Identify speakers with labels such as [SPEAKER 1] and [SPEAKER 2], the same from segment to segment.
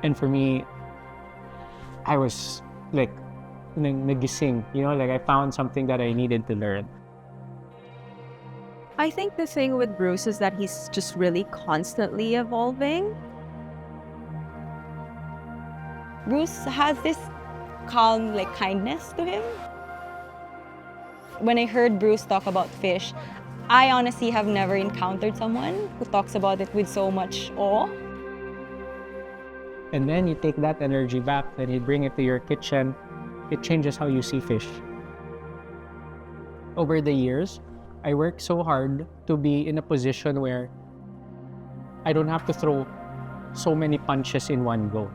[SPEAKER 1] And for me, I was like nagising, like I found something that I needed to learn.
[SPEAKER 2] I think the thing with Bruce is that he's just really constantly evolving.
[SPEAKER 3] Bruce has this calm, kindness to him. When I heard Bruce talk about fish, I honestly have never encountered someone who talks about it with so much awe.
[SPEAKER 1] And then you take that energy back and you bring it to your kitchen. It changes how you see fish. Over the years, I worked so hard to be in a position where I don't have to throw so many punches in one go.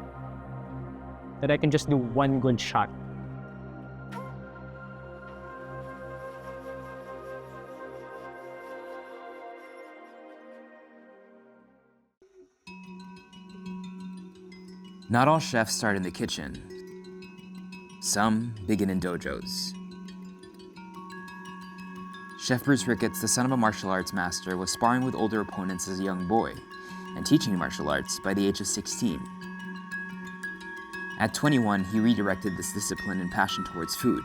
[SPEAKER 1] That I can just do one good shot.
[SPEAKER 4] Not all chefs start in the kitchen. Some begin in dojos. Chef Bruce Ricketts, the son of a martial arts master, was sparring with older opponents as a young boy and teaching martial arts by the age of 16. At 21, he redirected this discipline and passion towards food,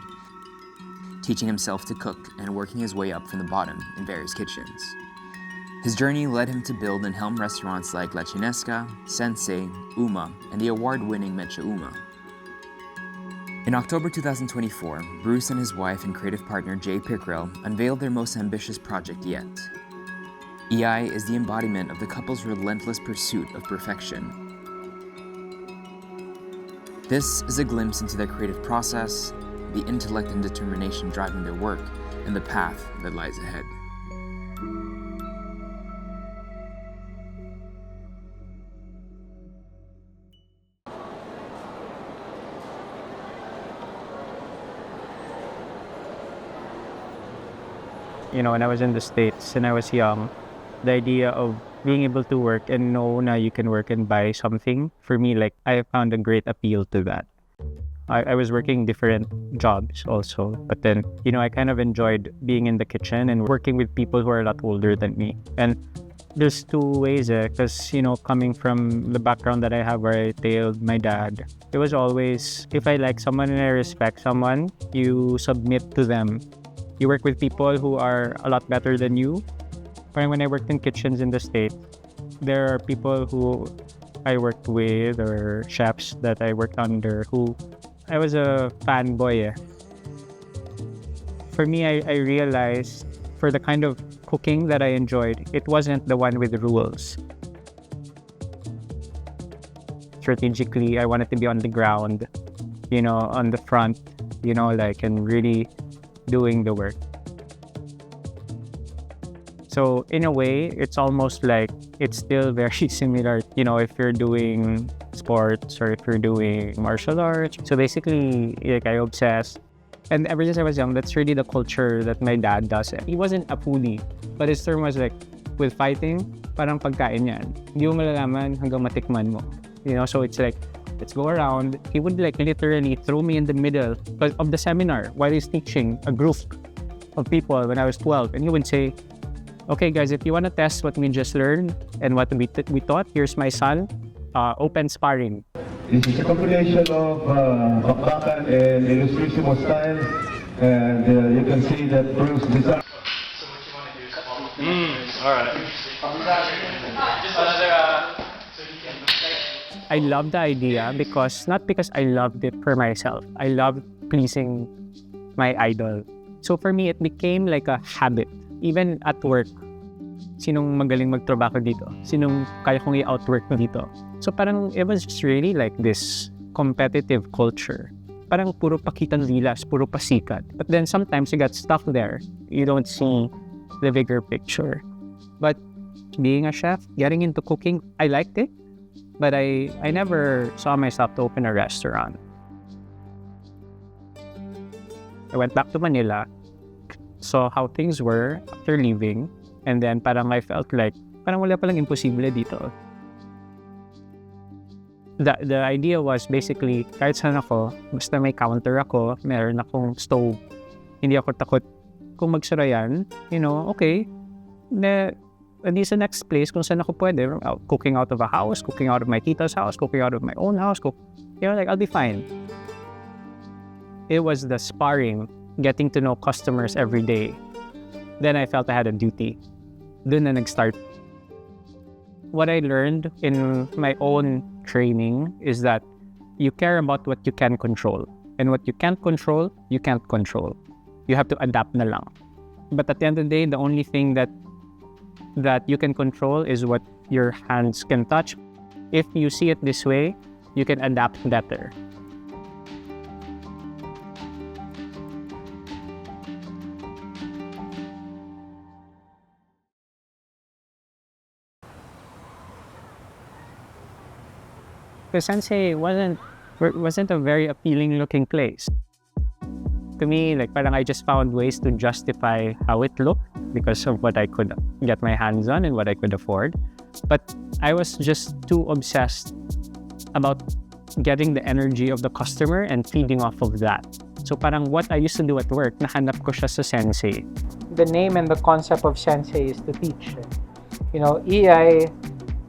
[SPEAKER 4] teaching himself to cook and working his way up from the bottom in various kitchens. His journey led him to build and helm restaurants like La Chinesca, Sensei, Ooma, and the award-winning Mecha Ooma. In October 2024, Bruce and his wife and creative partner Jae Pickrell unveiled their most ambitious project yet. EI is the embodiment of the couple's relentless pursuit of perfection. This is a glimpse into their creative process, the intellect and determination driving their work, and the path that lies ahead.
[SPEAKER 1] When I was in the States and I was young, the idea of being able to work and know now you can work and buy something, for me, I found a great appeal to that. I was working different jobs also, but then, I kind of enjoyed being in the kitchen and working with people who are a lot older than me. And there's two ways, because, coming from the background that I have where I tailed my dad, it was always, if I like someone and I respect someone, you submit to them. You work with people who are a lot better than you. But when I worked in kitchens in the States, there are people who I worked with or chefs that I worked under who I was a fanboy. For me, I realized for the kind of cooking that I enjoyed, it wasn't the one with rules. Strategically, I wanted to be on the ground, on the front, and really doing the work. So in a way, it's almost like it's still very similar, if you're doing sports or if you're doing martial arts. So basically, I obsess. And ever since I was young, that's really the culture that my dad does. He wasn't a foodie, but his term was with fighting, parang pagkain yan. Hindi mo malalaman hanggang matikman mo. So it's let's go around. He would literally throw me in the middle of the seminar while he's teaching a group of people when I was 12. And he would say, okay guys, if you want to test what we just learned and what we taught, here's my son, open sparring.
[SPEAKER 5] This is a combination of bakbakan and illustrissimo style. And you can see that Bruce design.
[SPEAKER 6] Alright.
[SPEAKER 1] I love the idea not because I loved it for myself. I loved pleasing my idol. So for me, it became like a habit. Even at work, sinong magaling magtrabaho dito? Sinong kaya kong i-outwork dito? So parang it was just really like this competitive culture. Parang puro pakitang gilas, puro pasikat. But then sometimes you got stuck there. You don't see the bigger picture. But being a chef, getting into cooking, I liked it. But I never saw myself to open a restaurant. I went back to Manila, saw how things were after leaving, and then parang I felt like parang wala palang imposible dito. The idea was basically kahit saan ako, basta may counter ako, meron akong stove, hindi ako takot kung magsara yan, okay. And the next place kung saan ako pwede, cooking out of a house, cooking out of my tita's house, cooking out of my own house, like I'll be fine. It was the sparring, getting to know customers every day. Then I felt I had a duty. Doon na nag-start. What I learned in my own training is that you care about what you can control. And what you can't control, you can't control. You have to adapt na lang. But at the end of the day, the only thing that you can control is what your hands can touch. If you see it this way, you can adapt better. The Sensei wasn't a very appealing looking place. To me, like parang I just found ways to justify how it looked because of what I could get my hands on and what I could afford. But I was just too obsessed about getting the energy of the customer and feeding off of that. So parang what I used to do at work, nahanap ko siya sa Sensei.
[SPEAKER 6] The name and the concept of Sensei is to teach. You know, EI,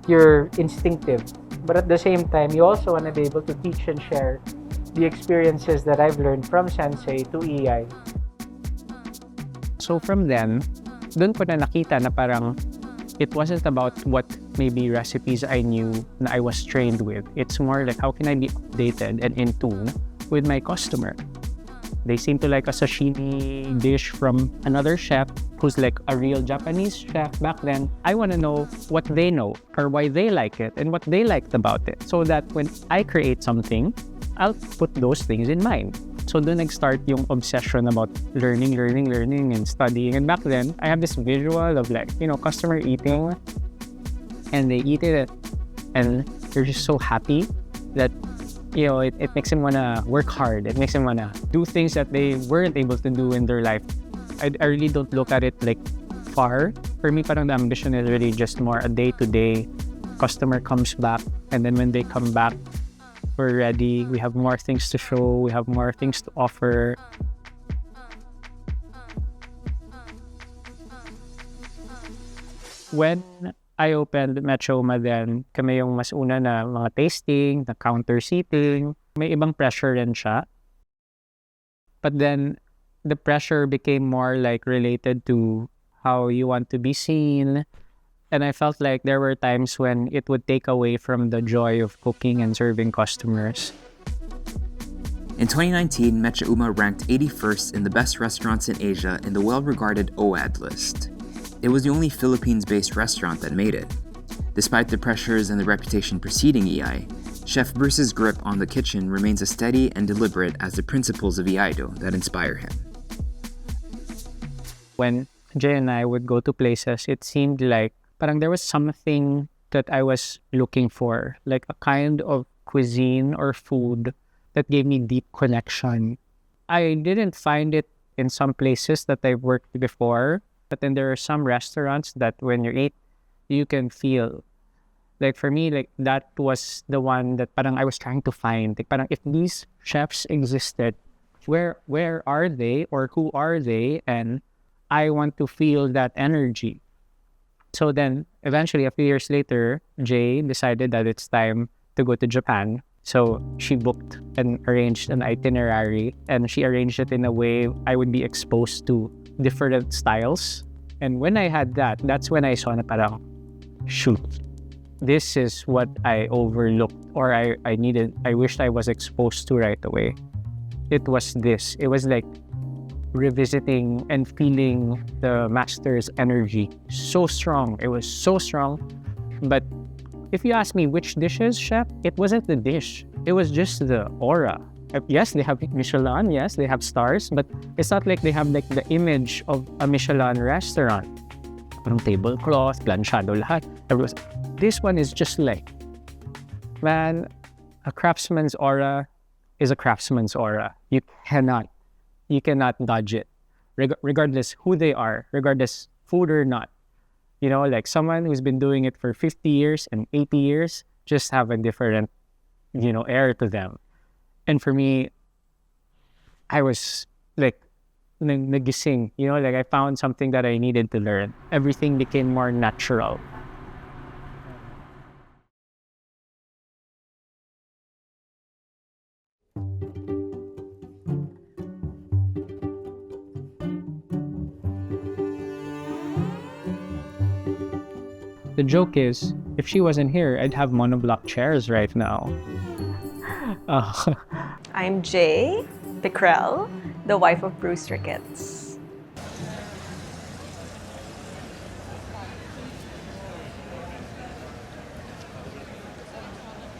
[SPEAKER 6] you're instinctive. But at the same time, you also want to be able to teach and share the experiences that I've learned from Sensei to EI.
[SPEAKER 1] So from then, dun ko na nakita na parang it wasn't about what maybe recipes I knew na I was trained with. It's more like how can I be updated and in tune with my customer. They seem to like a sashimi dish from another chef who's like a real Japanese chef back then. I want to know what they know or why they like it and what they liked about it so that when I create something, I'll put those things in mind. So doon nag-start yung obsession about learning and studying. And back then, I have this visual of like, you know, customer eating and they eat it and they're just so happy that, you know, it makes them want to work hard. It makes them want to do things that they weren't able to do in their life. I really don't look at it like far. For me, parang the ambition is really just more a day-to-day. Customer comes back and then when they come back, we're ready. We have more things to show. We have more things to offer. When I opened Metro Ooma then, kami yung mas una na mga tasting, na counter seating. May ibang pressure rin siya. But then, the pressure became more like related to how you want to be seen. And I felt like there were times when it would take away from the joy of cooking and serving customers.
[SPEAKER 4] In 2019, Metro Ooma ranked 81st in the best restaurants in Asia in the well-regarded OAD list. It was the only Philippines-based restaurant that made it. Despite the pressures and the reputation preceding EI, Chef Bruce's grip on the kitchen remains as steady and deliberate as the principles of Hayjo that inspire him.
[SPEAKER 1] When Jay and I would go to places, it seemed like parang there was something that I was looking for, like a kind of cuisine or food that gave me deep connection. I didn't find it in some places that I've worked before, but then there are some restaurants that when you eat, you can feel. Like for me, like that was the one that parang I was trying to find. Like parang if these chefs existed, where are they or who are they? And I want to feel that energy. So then eventually a few years later, Jay decided that it's time to go to Japan. So she booked and arranged an itinerary and she arranged it in a way I would be exposed to different styles. And when I had that, that's when I saw na parang, shoot, this is what I overlooked or I wished I was exposed to right away. It was this. It was like revisiting and feeling the master's energy. So strong. It was so strong. But if you ask me which dishes, chef, it wasn't the dish. It was just the aura. Yes, they have Michelin. Yes, they have stars. But it's not like they have like the image of a Michelin restaurant. Parang tablecloth, planchado lahat. This one is just like, man, a craftsman's aura is a craftsman's aura. You cannot dodge it. Regardless who they are, regardless food or not. You know, like someone who's been doing it for 50 years and 80 years just have a different, you know, air to them. And for me, I was like nagising. You know, like I found something that I needed to learn. Everything became more natural. The joke is, if she wasn't here, I'd have monoblock chairs right now.
[SPEAKER 2] I'm Jae Pickrell, the wife of Bruce Ricketts.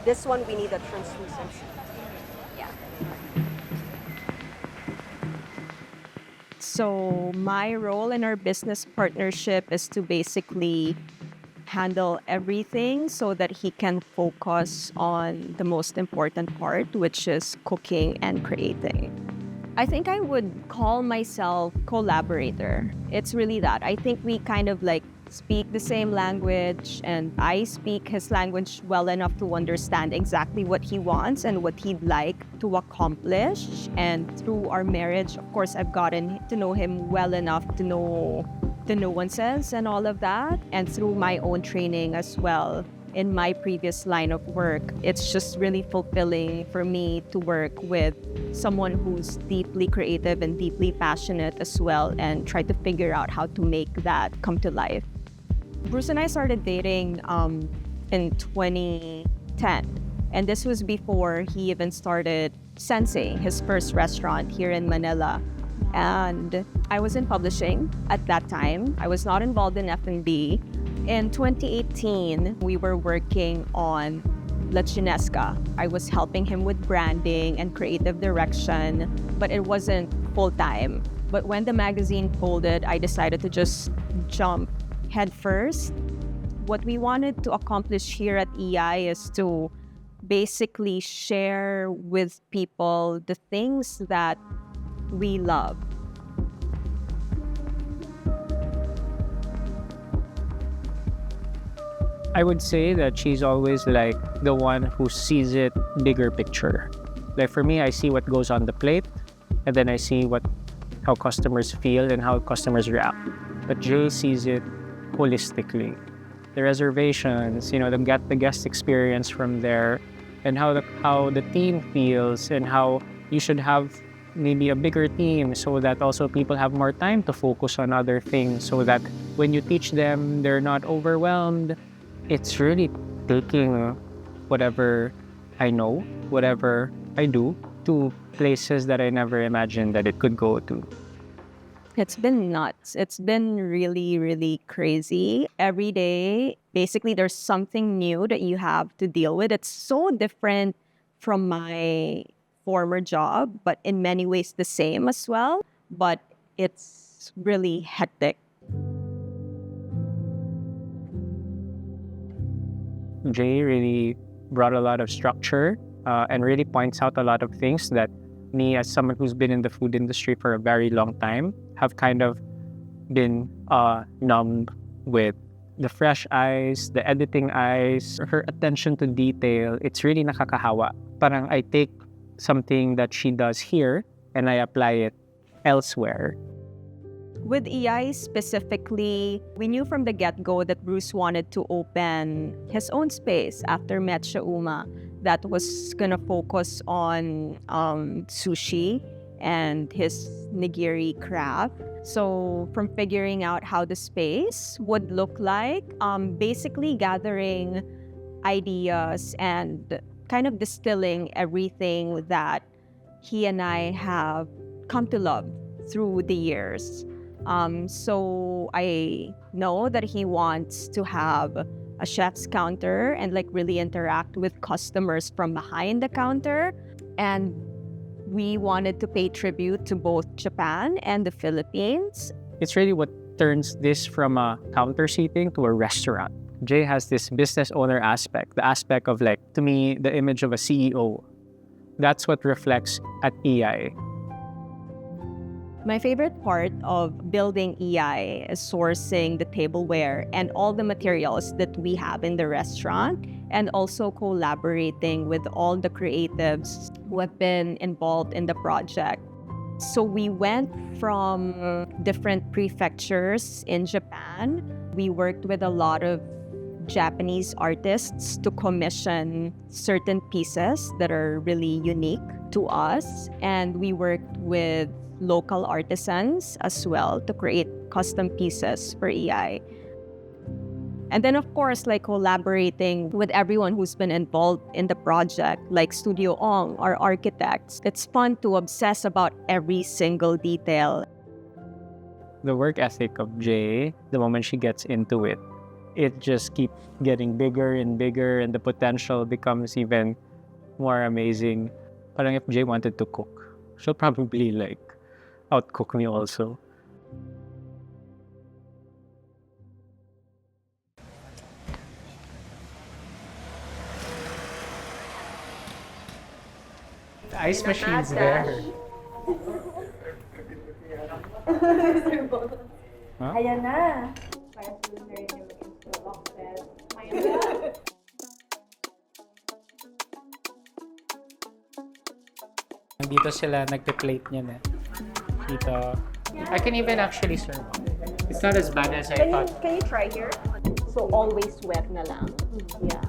[SPEAKER 2] This one we need a translucency. Yeah. So my role in our business partnership is to basically handle everything so that he can focus on the most important part, which is cooking and creating. I think I would call myself collaborator. It's really that. I think we kind of like speak the same language, and I speak his language well enough to understand exactly what he wants and what he'd like to accomplish. And through our marriage, of course, I've gotten to know him well enough to know the nuances and all of that. And through my own training as well in my previous line of work, it's just really fulfilling for me to work with someone who's deeply creative and deeply passionate as well, and try to figure out how to make that come to life. Bruce and I started dating in 2010, and this was before he even started Sensei, his first restaurant here in Manila. And I was in publishing at that time. I was not involved in F&B. In 2018, we were working on La Chinesca. I was helping him with branding and creative direction, but it wasn't full-time. But when the magazine folded, I decided to just jump headfirst. What we wanted to accomplish here at EI is to basically share with people the things that we love.
[SPEAKER 1] I would say that she's always like the one who sees it bigger picture. Like for me, I see what goes on the plate, and then I see how customers feel and how customers react. But Jae sees it holistically. The reservations, the guest experience from there, and how the team feels, and how you should have maybe a bigger team so that also people have more time to focus on other things, so that when you teach them, they're not overwhelmed. It's really taking whatever I know, whatever I do, to places that I never imagined that it could go to.
[SPEAKER 2] It's been nuts. It's been really, really crazy. Every day, basically, there's something new that you have to deal with. It's so different from my former job, but in many ways the same as well. But it's really hectic.
[SPEAKER 1] Jae really brought a lot of structure and really points out a lot of things that me, as someone who's been in the food industry for a very long time, have kind of been numb with. The fresh eyes, the editing eyes, her attention to detail. It's really nakakahawa. Parang I take something that she does here and I apply it elsewhere.
[SPEAKER 2] With EI specifically, we knew from the get-go that Bruce wanted to open his own space after Metro Ooma that was gonna focus on sushi and his nigiri craft. So from figuring out how the space would look like, basically gathering ideas and kind of distilling everything that he and I have come to love through the years. So I know that he wants to have a chef's counter and like really interact with customers from behind the counter. And we wanted to pay tribute to both Japan and the Philippines.
[SPEAKER 1] It's really what turns this from a counter seating to a restaurant. Jae has this business owner aspect, the aspect of like, to me, the image of a CEO. That's what reflects at EI.
[SPEAKER 2] My favorite part of building EI is sourcing the tableware and all the materials that we have in the restaurant, and also collaborating with all the creatives who have been involved in the project. So we went from different prefectures in Japan. We worked with a lot of Japanese artists to commission certain pieces that are really unique to us. And we worked with local artisans as well to create custom pieces for EI. And then, of course, like collaborating with everyone who's been involved in the project, like Studio Ong, our architects. It's fun to obsess about every single detail.
[SPEAKER 1] The work ethic of Jae, the moment she gets into it, it just keeps getting bigger and bigger, and the potential becomes even more amazing. Parang if Jae wanted to cook, she'll probably like outcook me also.
[SPEAKER 6] The ice machine's there.
[SPEAKER 1] Huh?
[SPEAKER 7] Ayan na. Para sila rin yung boxes. Ayan na.
[SPEAKER 6] Dito sila nagpe-plate niyan eh. Dito. I can even actually serve. It's not as bad as I thought.
[SPEAKER 7] Can you try here? So always wet na lang. Yeah.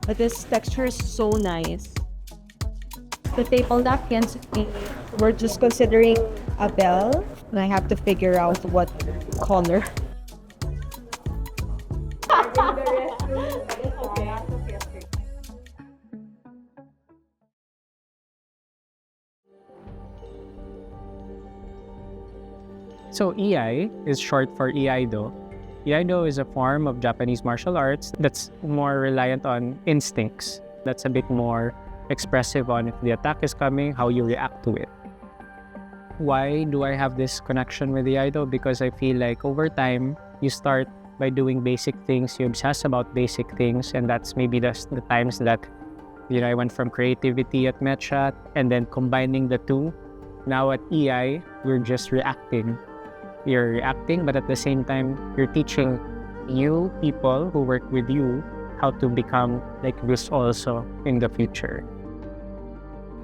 [SPEAKER 2] But this texture is so nice. The table napkins, we're just considering a bell, and I have to figure out what color.
[SPEAKER 1] So EI is short for Iaido. Iaido is a form of Japanese martial arts that's more reliant on instincts. That's a bit more expressive on if the attack is coming, how you react to it. Why do I have this connection with Iaido? Because I feel like over time, you start by doing basic things, you obsess about basic things, and that's maybe the times that, I went from creativity at Mecha and then combining the two. Now at EI, we're just reacting. You're reacting, but at the same time, you're teaching new people who work with you how to become like this also in the future.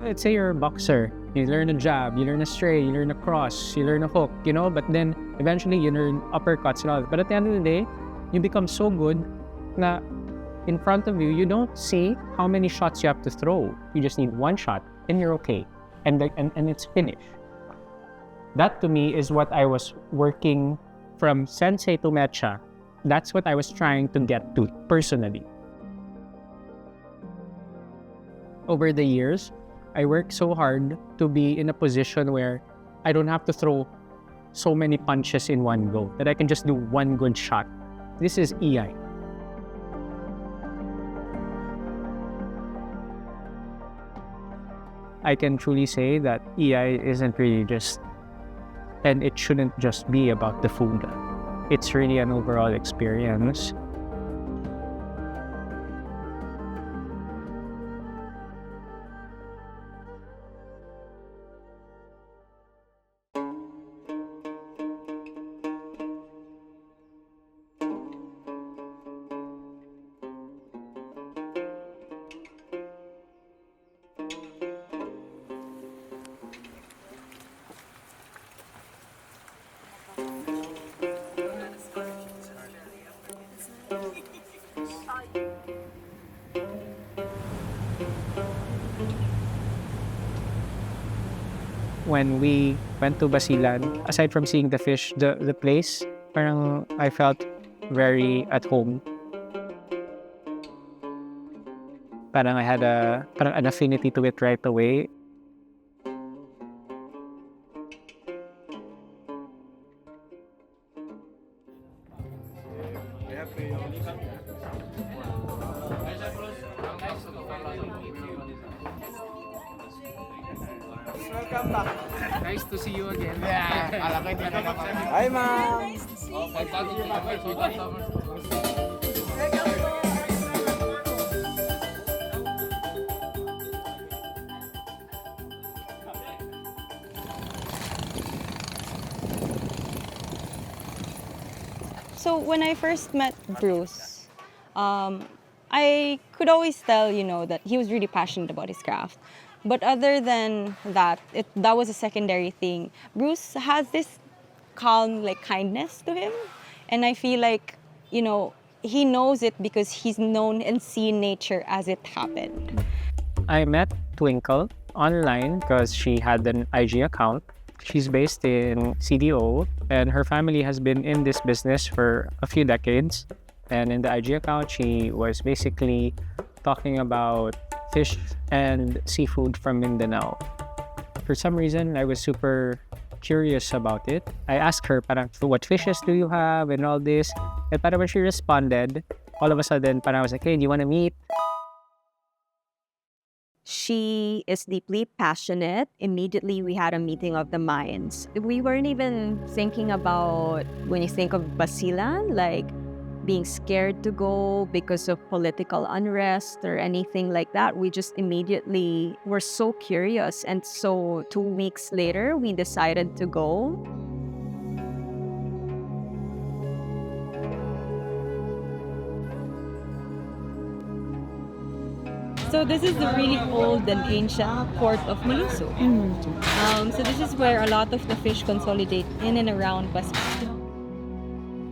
[SPEAKER 1] Let's say you're a boxer. You learn a jab, you learn a stray, you learn a cross, you learn a hook, but then eventually you learn uppercuts and all that. But at the end of the day, you become so good na in front of you, you don't see how many shots you have to throw. You just need one shot and you're okay. And it's finished. That to me is what I was working from Sensei to Mecha. That's what I was trying to get to personally. Over the years, I worked so hard to be in a position where I don't have to throw so many punches in one go, that I can just do one good shot. This is EI. I can truly say that EI isn't really just, and it shouldn't just be about the food. It's really an overall experience. When we went to Basilan, aside from seeing the fish, the place, parang I felt very at home. Parang I had an affinity to it right away.
[SPEAKER 8] Welcome back.
[SPEAKER 6] Nice to see you again.
[SPEAKER 8] Yeah, hi ma'am.
[SPEAKER 3] So when I first met Bruce, I could always tell, that he was really passionate about his craft. But other than that, that was a secondary thing. Bruce has this calm, like, kindness to him. And I feel like, he knows it because he's known and seen nature as it happened.
[SPEAKER 1] I met Twinkle online because she had an IG account. She's based in CDO, and her family has been in this business for a few decades. And in the IG account, she was basically talking about fish and seafood from Mindanao. For some reason, I was super curious about it. I asked her, parang, so what fishes do you have and all this? And parang when she responded, all of a sudden, parang I was like, hey, do you want to meet?
[SPEAKER 2] She is deeply passionate. Immediately, we had a meeting of the minds. We weren't even thinking about, when you think of basilan, like being scared to go because of political unrest or anything like that. We just immediately were so curious. And so 2 weeks later, we decided to go.
[SPEAKER 9] So this is the really old and ancient port of Maluso. So this is where a lot of the fish consolidate in and around Basque.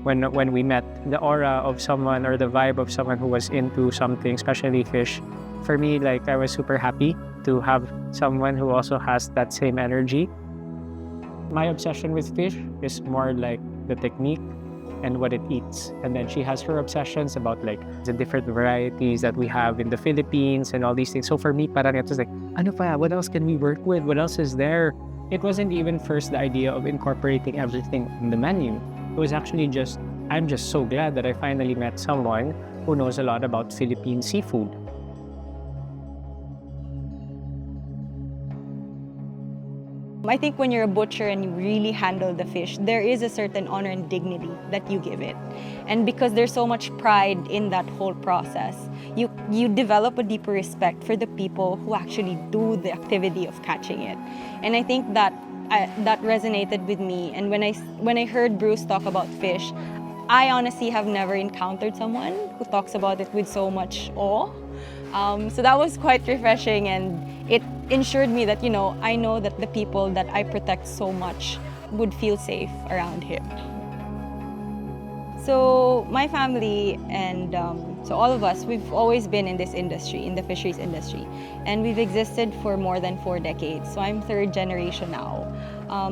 [SPEAKER 1] When we met, the aura of someone or the vibe of someone who was into something, especially fish, for me, like, I was super happy to have someone who also has that same energy. My obsession with fish is more like the technique and what it eats. And then she has her obsessions about like the different varieties that we have in the Philippines and all these things. So for me, parang it was like, ano pa, what else can we work with? What else is there? It wasn't even first the idea of incorporating everything in the menu. It was actually just, I'm just so glad that I finally met someone who knows a lot about Philippine seafood.
[SPEAKER 3] I think when you're a butcher and you really handle the fish, there is a certain honor and dignity that you give it. And because there's so much pride in that whole process, you develop a deeper respect for the people who actually do the activity of catching it. And I think that resonated with me. And when I heard Bruce talk about fish, I honestly have never encountered someone who talks about it with so much awe. So that was quite refreshing, and it ensured me that, I know that the people that I protect so much would feel safe around him. So my family and so all of us, we've always been in this industry, in the fisheries industry, and we've existed for more than 4 decades. So I'm 3rd generation now.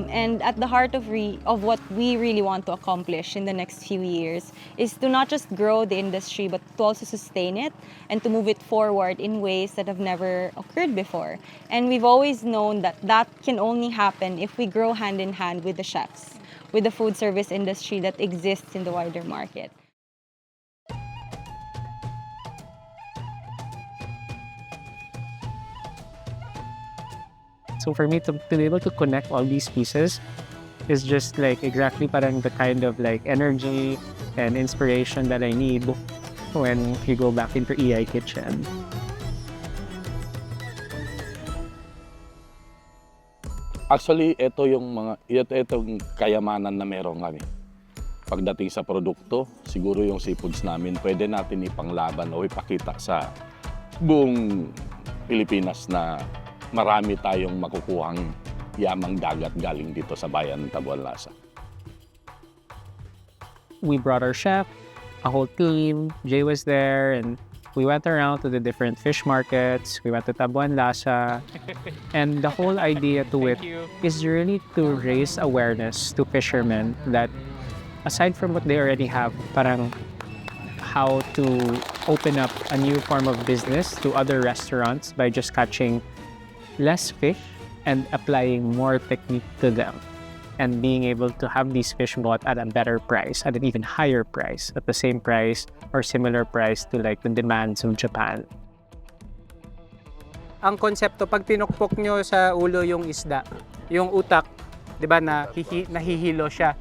[SPEAKER 3] And at the heart of what we really want to accomplish in the next few years is to not just grow the industry, but to also sustain it and to move it forward in ways that have never occurred before. And we've always known that that can only happen if we grow hand in hand with the chefs, with the food service industry that exists in the wider market.
[SPEAKER 1] So for me to be able to connect all these pieces is just like exactly parang the kind of like energy and inspiration that I need when you go back into EI Kitchen.
[SPEAKER 10] Actually, itong kayamanan na meron kami. Pagdating sa produkto, siguro yung seafoods namin pwede natin ipanglaban o ipakita sa buong Pilipinas na marami tayong makukuhang yamang dagat galing dito sa bayan ng Tabuanlasa.
[SPEAKER 1] We brought our chef, a whole team. Jae was there, and we went around to the different fish markets. We went to Tabuanlasa, and the whole idea to it is really to raise awareness to fishermen that aside from what they already have, parang how to open up a new form of business to other restaurants by just catching less fish and applying more technique to them and being able to have these fish bought at a better price, at an even higher price, at the same price or similar price to like the demands of Japan.
[SPEAKER 6] Ang konsepto, pag pinukpok nyo sa ulo yung isda, yung utak, di ba, nahihilo siya.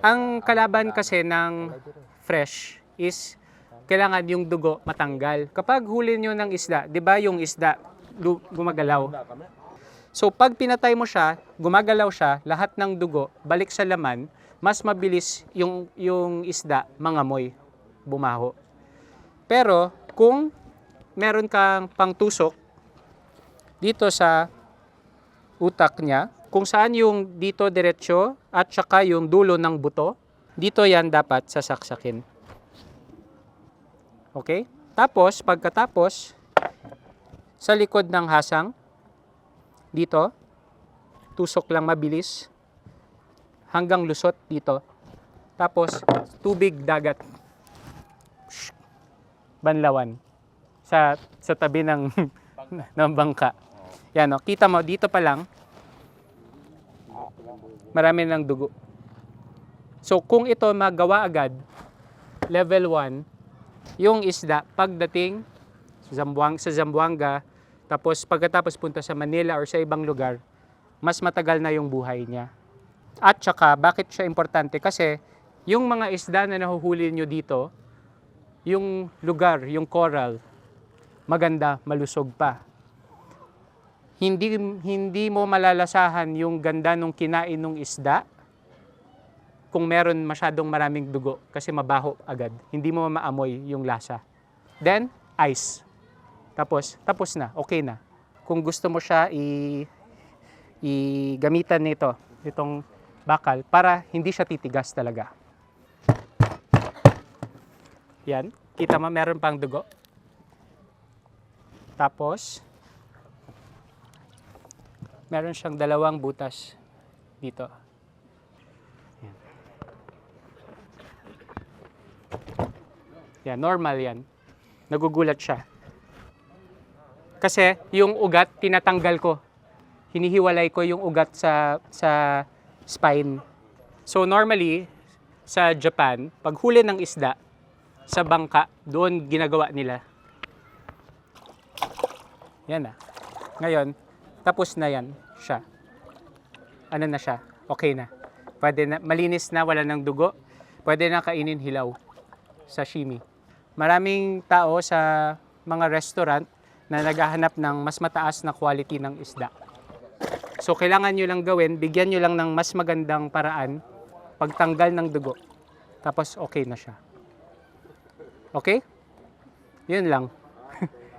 [SPEAKER 6] Ang kalaban kasi ng fresh is kailangan yung dugo matanggal. Kapag huli nyo ng isda, di ba yung isda gumagalaw. So pag pinatay mo siya, gumagalaw siya, lahat ng dugo balik sa laman, mas mabilis yung isda mangamoy, bumaho. Pero kung meron kang pangtusok dito sa utak niya, kung saan yung dito diretsyo at saka yung dulo ng buto, dito yan dapat sasaksakin. Okay? Tapos, pagkatapos, sa likod ng hasang, dito, tusok lang mabilis, hanggang lusot dito. Tapos, tubig dagat. Banlawan. Sa tabi ng, ng bangka. Yan o, kita mo, dito pa lang, marami ng dugo. So, kung ito magawa agad, level 1, yung isda, pagdating sa Zamboanga, tapos pagkatapos punta sa Manila or sa ibang lugar, mas matagal na yung buhay niya. At saka, bakit siya importante? Kasi, yung mga isda na nahuhuli nyo dito, yung lugar, yung coral, maganda, malusog pa. Hindi mo malalasahan yung ganda nung kinain ng isda kung meron masyadong maraming dugo kasi mabaho agad. Hindi mo maamoy yung lasa. Then, ice. Tapos na, okay na. Kung gusto mo siya gamitan nito, itong bakal, para hindi siya titigas talaga. Yan. Kita mo, meron pang dugo. Tapos, meron siyang dalawang butas dito. Yan. Yan, normal yan. Nagugulat siya. Kasi yung ugat, tinatanggal ko. Hinihiwalay ko yung ugat sa spine. So normally, sa Japan, pag huli ng isda, sa bangka, doon ginagawa nila. Yan na. Ngayon, tapos na yan siya. Ano na siya? Okay na. Pwede na, malinis na, wala ng dugo. Pwede na kainin hilaw. Sashimi. Maraming tao sa mga restaurant na naghahanap ng mas mataas na quality ng isda. So, kailangan nyo lang gawin, bigyan nyo lang ng mas magandang paraan, pagtanggal ng dugo. Tapos, okay na siya. Okay? Yun lang.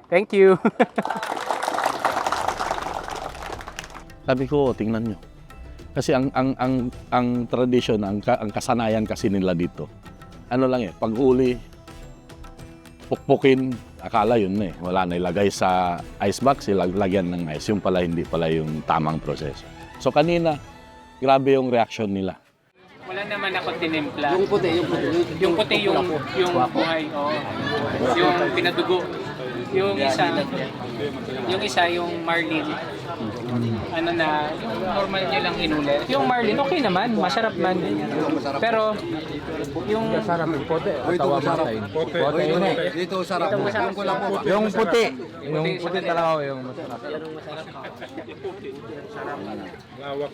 [SPEAKER 6] Thank you.
[SPEAKER 10] Sabi ko, tingnan nyo. Kasi ang tradisyon, ang kasanayan kasi nila dito, ano lang pag huli, pukpukin, akala yun wala na ilagay sa ice box, lagyan ng ice. Yung pala, hindi pala yung tamang proseso. So kanina, grabe yung reaction nila.
[SPEAKER 6] Wala naman ako tinimpla. Yung puti, yung buhay, yung pinadugo. Yung isa yung marlin. Ano na, yung normal niya lang inulit. Yung marlin, okay naman, masarap man. Pero, yung
[SPEAKER 8] Pote, tawa masay. Pote yun Dito sarap. Yung puti. Yung puti talaga yung masarap. Lawak.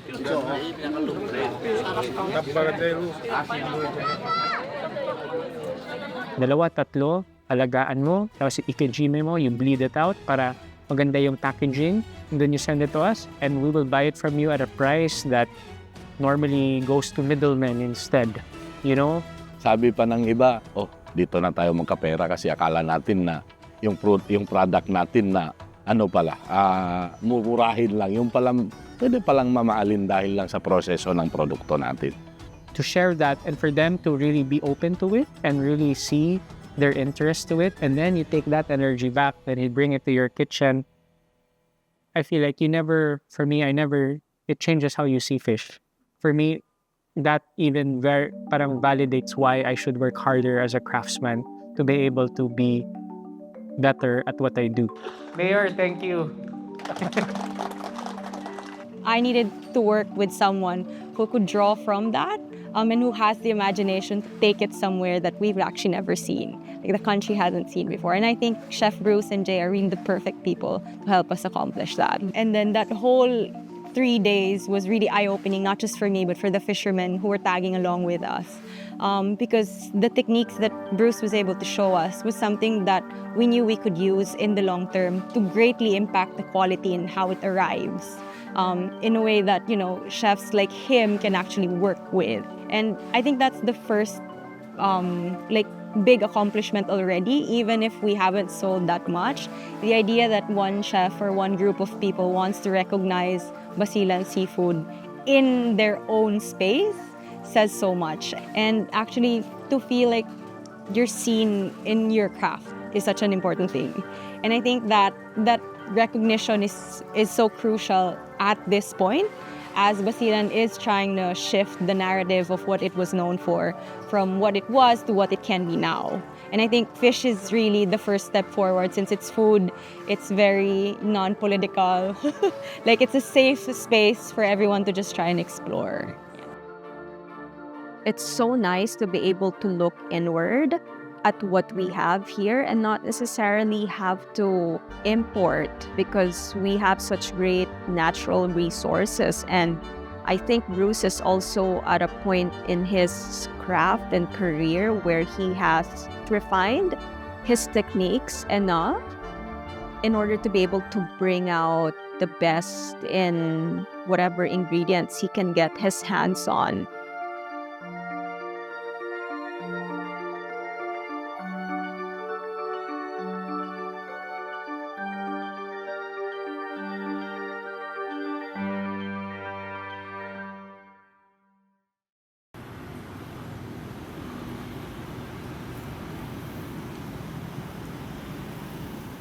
[SPEAKER 1] Dalawa, tatlo, alagaan mo, tapos ikejime mo, you bleed it out para maganda yung packaging, and then you send it to us, and we will buy it from you at a price that normally goes to middlemen instead. You know?
[SPEAKER 10] Sabi pa ng iba, dito na tayo magkapera kasi akala natin na yung product natin na mumurahin lang. Yung palang, pwede palang mamaalin dahil lang sa proseso ng produkto natin.
[SPEAKER 1] To share that and for them to really be open to it and really see their interest to it, and then you take that energy back and you bring it to your kitchen. I feel like it changes how you see fish. For me, that even parang validates why I should work harder as a craftsman to be able to be better at what I do. Mayor, thank you.
[SPEAKER 3] I needed to work with someone who could draw from that and who has the imagination to take it somewhere that we've actually never seen, like the country hasn't seen before. And I think Chef Bruce and Jae are really the perfect people to help us accomplish that. And then that whole 3 days was really eye-opening, not just for me, but for the fishermen who were tagging along with us. Because the techniques that Bruce was able to show us was something that we knew we could use in the long term to greatly impact the quality and how it arrives. In a way that, chefs like him can actually work with. And I think that's the first big accomplishment already, even if we haven't sold that much. The idea that one chef or one group of people wants to recognize Basilan Seafood in their own space says so much. And actually, to feel like you're seen in your craft is such an important thing. And I think that recognition is so crucial at this point, as Basilan is trying to shift the narrative of what it was known for, from what it was to what it can be now. And I think fish is really the first step forward, since it's food, it's very non-political. Like, it's a safe space for everyone to just try and explore.
[SPEAKER 2] It's so nice to be able to look inward at what we have here and not necessarily have to import, because we have such great natural resources. And I think Bruce is also at a point in his craft and career where he has refined his techniques enough in order to be able to bring out the best in whatever ingredients he can get his hands on.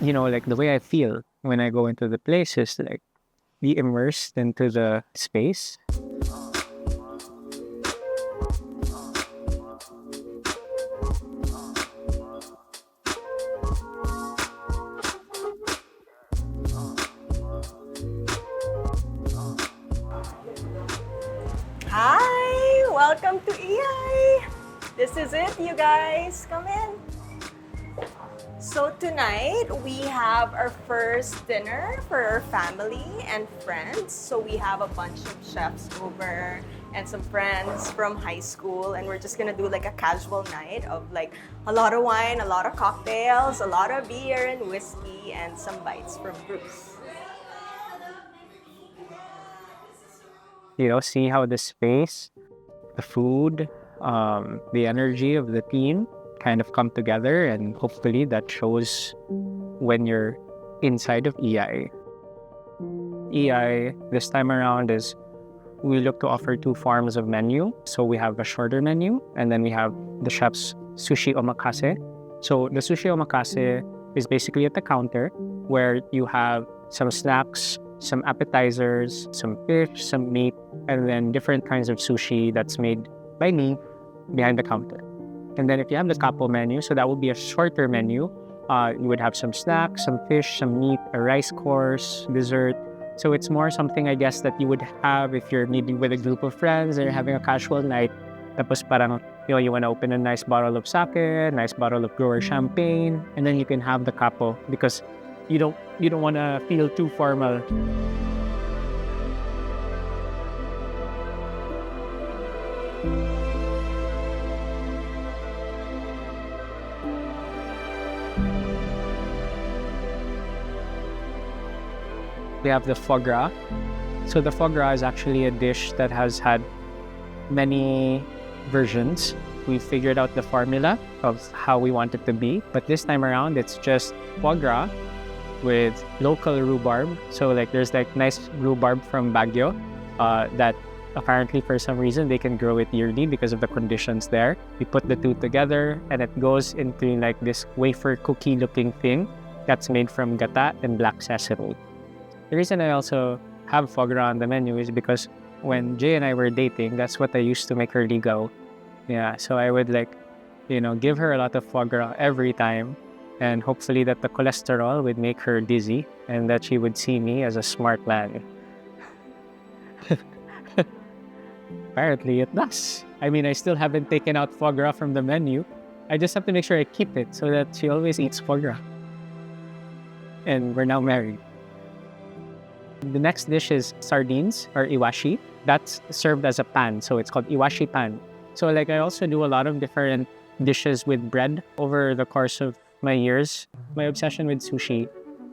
[SPEAKER 1] You know, like the way I feel when I go into the place is like be immersed into the space.
[SPEAKER 11] Hi! Welcome to IAI! This is it, you guys. Come in. So tonight, we have our first dinner for our family and friends. So we have a bunch of chefs over and some friends from high school, and we're just gonna do like a casual night of like a lot of wine, a lot of cocktails, a lot of beer and whiskey, and some bites from Bruce.
[SPEAKER 1] You know, see how the space, the food, the energy of the team kind of come together, and hopefully that shows when you're inside of EI. EI this time around is we look to offer two forms of menu. So we have a shorter menu, and then we have the chef's sushi omakase. So the sushi omakase is basically at the counter where you have some snacks, some appetizers, some fish, some meat, and then different kinds of sushi that's made by me behind the counter. And then if you have the kappo menu, so that will be a shorter menu. You would have some snacks, some fish, some meat, a rice course, dessert. So it's more something, I guess, that you would have if you're meeting with a group of friends and you're having a casual night. Tapos parang, you know, you want to open a nice bottle of sake, a nice bottle of grower champagne, and then you can have the kappo because you don't want to feel too formal. We have the foie gras. So the foie gras is actually a dish that has had many versions. We figured out the formula of how we want it to be, but this time around it's just foie gras with local rhubarb. So like there's like nice rhubarb from Baguio that apparently for some reason they can grow it yearly because of the conditions there. We put the two together and it goes into like this wafer cookie looking thing that's made from gata and black sesame. The reason I also have foie gras on the menu is because when Jae and I were dating, that's what I used to make her ligaw. Yeah, so I would like, you know, give her a lot of foie gras every time, and hopefully that the cholesterol would make her dizzy and that she would see me as a smart man. Apparently it does. I mean, I still haven't taken out foie gras from the menu. I just have to make sure I keep it so that she always eats foie gras. And we're now married. The next dish is sardines or iwashi. That's served as a pan, so it's called iwashi pan. So like I also do a lot of different dishes with bread over the course of my years. My obsession with sushi.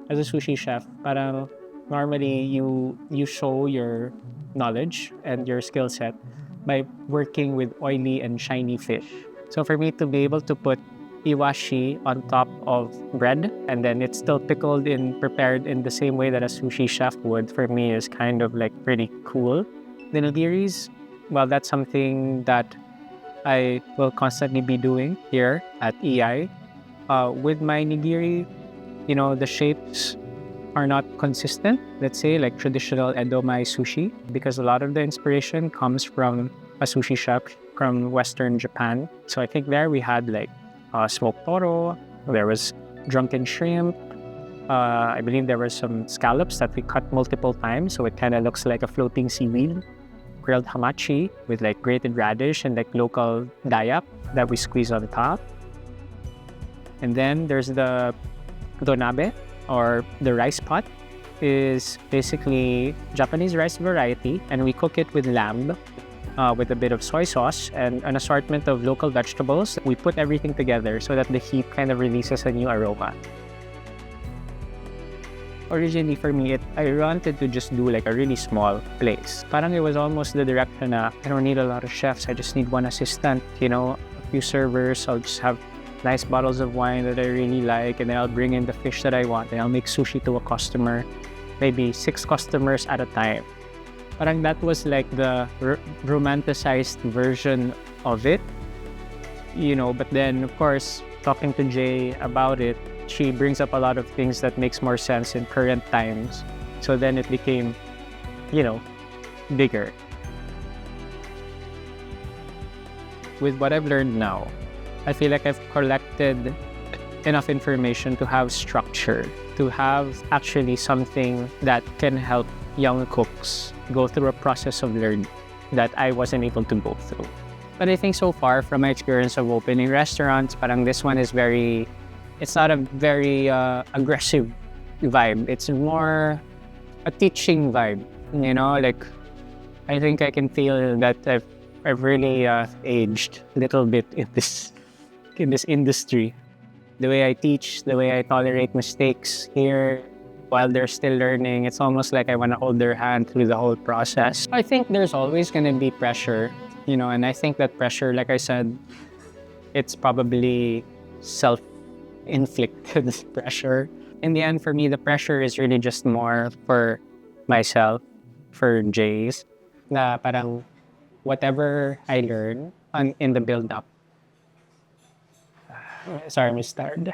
[SPEAKER 1] As a sushi chef, parang normally you show your knowledge and your skill set by working with oily and shiny fish. So for me to be able to put iwashi on top of bread, and then it's still pickled and prepared in the same way that a sushi chef would, for me is kind of like pretty cool. The nigiris, well, that's something that I will constantly be doing here at EI. With my nigiri, the shapes are not consistent, let's say, like traditional edomai sushi, because a lot of the inspiration comes from a sushi chef from Western Japan. So I think there we had like smoked toro, there was drunken shrimp, I believe there were some scallops that we cut multiple times, so it kind of looks like a floating seaweed, grilled hamachi with like grated radish and like local dayak that we squeeze on top. And then there's the donabe, or the rice pot, is basically Japanese rice variety, and we cook it with lamb, with a bit of soy sauce and an assortment of local vegetables. We put everything together so that the heat kind of releases a new aroma. Originally for me, I wanted to just do like a really small place. Parang it was almost the direction na I don't need a lot of chefs, I just need one assistant, a few servers, I'll just have nice bottles of wine that I really like, and then I'll bring in the fish that I want, and I'll make sushi to a customer, maybe 6 customers at a time. Parang that was like the romanticized version of it, but then of course, talking to Jae about it, she brings up a lot of things that makes more sense in current times. So then it became, bigger. With what I've learned now, I feel like I've collected enough information to have structure, to have actually something that can help young cooks go through a process of learning that I wasn't able to go through. But I think so far from my experience of opening restaurants, parang this one is it's not a very aggressive vibe. It's more a teaching vibe, like I think I can feel that I've really aged a little bit in this industry. The way I teach, the way I tolerate mistakes here while they're still learning, it's almost like I want to hold their hand through the whole process. I think there's always going to be pressure, and I think that pressure, like I said, it's probably self-inflicted pressure. In the end, for me, the pressure is really just more for myself, for Jae's, na parang whatever I learn in the build-up. Sorry, Miss Tard.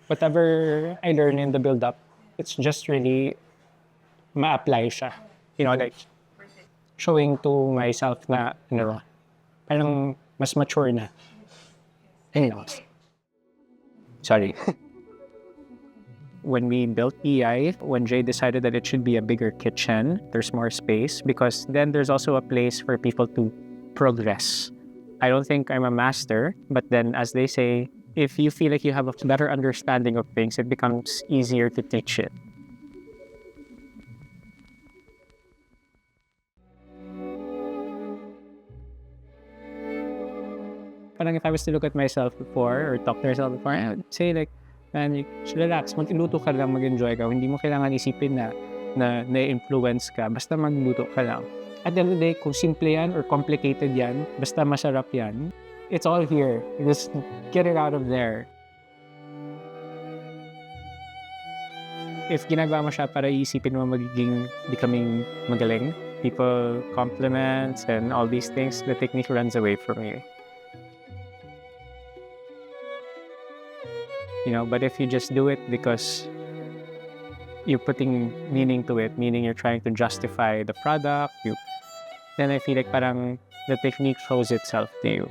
[SPEAKER 1] Whatever I learn in the build-up, it's just really ma-apply siya. Like showing to myself na, parang mas mature na. Sorry. When we built EI, when Jae decided that it should be a bigger kitchen, there's more space, because then there's also a place for people to progress. I don't think I'm a master, but then as they say, if you feel like you have a better understanding of things, it becomes easier to teach it. Parang if I was to look at myself before or talk to myself before, I would say like, man, you should relax, magluto ka lang, mag-enjoy ka. Hindi mo kailangan isipin na na-influence ka, basta magluto ka lang. At the end of the day, kung simple yan or complicated yan, basta masarap yan, it's all here. Just get it out of there. If ginagawa mo siya para isipin mo becoming magaling, people compliments and all these things, the technique runs away from you. But if you just do it because you're putting meaning to it, meaning you're trying to justify the product, then I feel like parang the technique shows itself to you.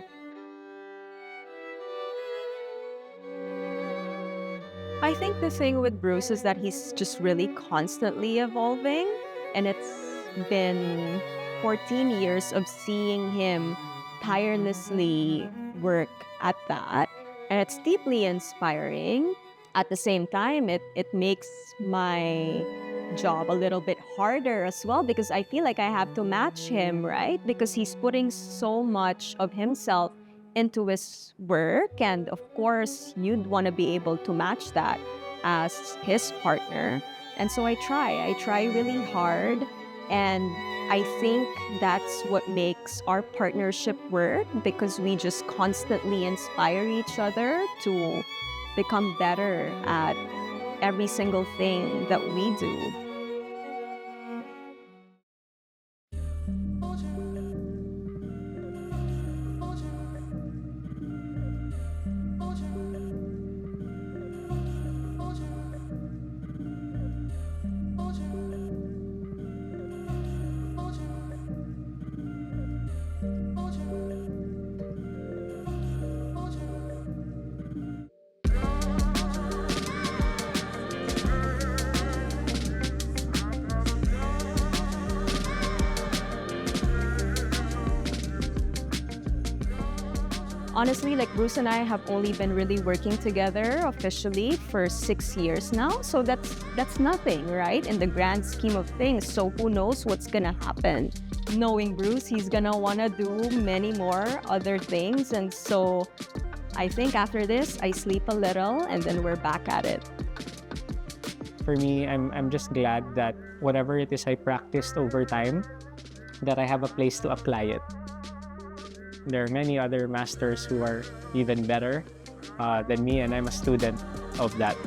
[SPEAKER 2] I think the thing with Bruce is that he's just really constantly evolving, and it's been 14 years of seeing him tirelessly work at that, and it's deeply inspiring. At the same time, it makes my job a little bit harder as well, because I feel like I have to match him, right? Because he's putting so much of himself into his work, and of course you'd want to be able to match that as his partner. And so I try really hard And I think that's what makes our partnership work, because we just constantly inspire each other to become better at every single thing that we do. Honestly, like Bruce and I have only been really working together officially for 6 years now. So that's nothing, right? In the grand scheme of things. So who knows what's gonna happen? Knowing Bruce, he's gonna wanna do many more other things. And so I think after this, I sleep a little and then we're back at it.
[SPEAKER 1] For me, I'm just glad that whatever it is I practiced over time, that I have a place to apply it. There are many other masters who are even better than me, and I'm a student of that.